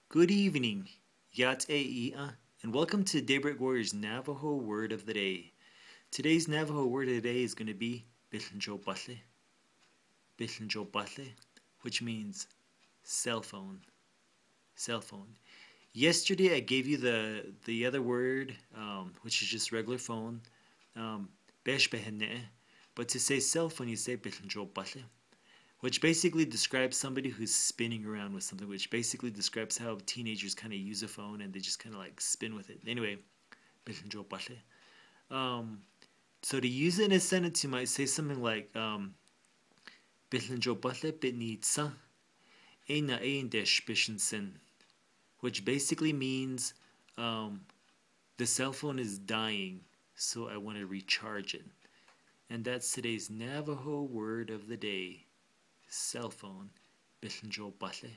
Good evening, Naat'áhígíí, and welcome to Daybreak Warriors Navajo Word of the Day. Today's Navajo word of the day is going to be Bił Nijoobałí, which means cell phone. Cell phone. Yesterday I gave you the other word, which is just regular phone, Béésh Bee Hane'é, but to say cell phone you say Bił Nijoobałí, which basically describes somebody who's spinning around with something, which basically describes how teenagers kind of use a phone and they just kind of like spin with it. Anyway, Bił Nijoobałí. So to use it in a sentence, you might say something like, Bił Nijoobałí bitnitsa, ndeeshbish sin, which basically means the cell phone is dying, so I want to recharge it. And that's today's Navajo word of the day. Cell phone. Bił Nijoobałí.